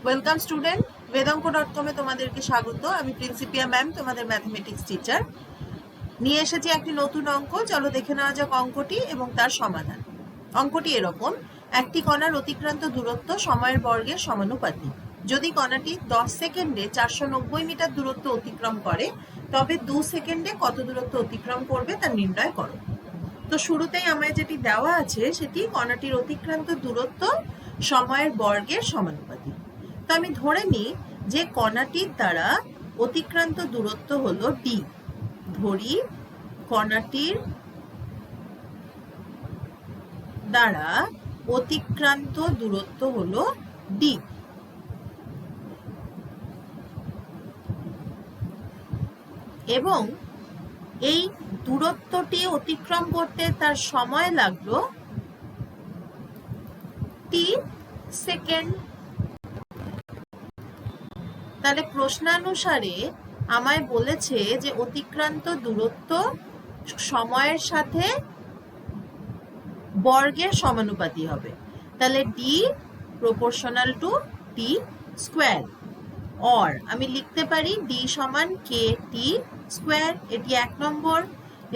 Welcome student, বেদাঙ্ক.com এ তোমাদেরকে স্বাগত। আমি প্রিন্সিপিয়া ম্যাম, তোমাদের ম্যাথমেটিক্স টিচার। নিয়ে এসেছি একটি নতুন অঙ্ক। চলো দেখে নেওয়া যাক অঙ্কটি এবং তার সমাধান। অঙ্কটি এরকম: একটি কণার অতিক্রান্ত দূরত্ব সময়ের বর্গের সমানুপাতিক। যদি কণাটি 10 সেকেন্ডে 490 মিটার দূরত্ব অতিক্রম করে, তবে 2 সেকেন্ডে কত দূরত্ব অতিক্রম করবে তা নির্ণয় করো। তো শুরুতেই আমায় যেটি দেওয়া আছে সেটি কণাটির অতিক্রান্ত দূরত্ব সময়ের বর্গের সমানুপাতিক। তো আমি ধরে নিই যে কণাটির দ্বারা অতিক্রান্ত দূরত্ব হলো ডি। ধরি কণাটির দ্বারা অতিক্রান্ত দূরত্ব হলো ডি। এবং এই দূরত্বটি অতিক্রম করতে তার সময় লাগলো টি সেকেন্ড। তাহলে প্রশ্নানুসারে আমায় বলেছে যে অতিক্রান্ত দূরত্ব সময়ের সাথে বর্গের সমানুপাতি হবে। তাহলে D proportional to T square. Or আমি লিখতে পারি ডি সমান কে টি স্কোয়ার, এটি 1 নম্বর।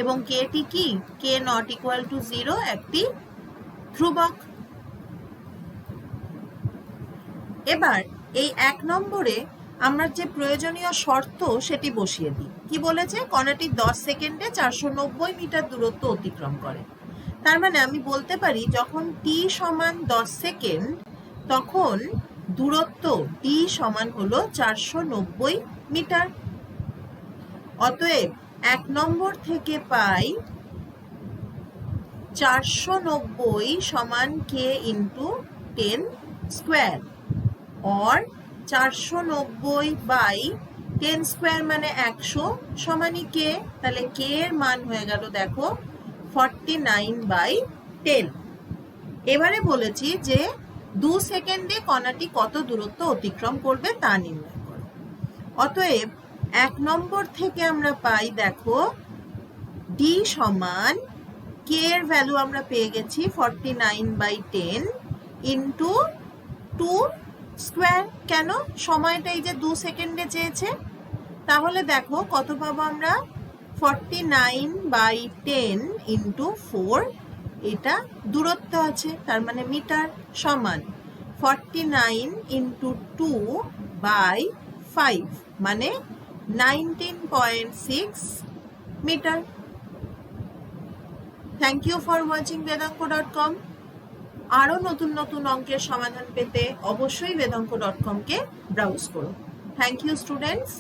এবং কে টি কি? কে নট ইকুয়াল টু 0, একটি ধ্রুবক। এবার এই 1 নম্বরে আমরা যে প্রয়োজনীয় শর্ত সেটি বসিয়ে দিই। কি বলেছে? কণাটি 10 সেকেন্ডে 490 মিটার দূরত্ব অতিক্রম করে। তার মানে আমি বলতে পারি যখন টি সমান 10 সেকেন্ড তখন দূরত্ব ডি সমান হলো 490 মিটার। অতএব 1 নম্বর থেকে পাই 490 সমান কে ইন্টু 10 স্কোয়ার। और 490 বাই 10 স্কোয়ার মানে 100 সমানই কে। তাহলে কে এর মান হয়ে গেল দেখো 49/10। এবারে বলেছি যে 2 সেকেন্ডে কণাটি কত দূরত্ব অতিক্রম করবে তা নির্ণয় করো। অতএব 1 নম্বর থেকে আমরা পাই দেখো ডি সমান কে এর ভ্যালু আমরা পেয়ে গেছি 49/10 ইন্টু 2 স্কোয়ার। কেন? সময়টা এই যে 2 সেকেন্ডে চেয়েছে। তাহলে দেখো কত পাবো আমরা? 49/10 ইন্টু 4, এটা দূরত্ব আছে তার মানে মিটার, সমান 49 ইন্টু 2/5 মানে 19.6 meter. Thank you for watching বেদাঙ্ক.com। আরো নতুন নতুন অঙ্কের সমাধান পেতে অবশ্যই বেদাঙ্ক.com কে ব্রাউজ করো। Thank you students.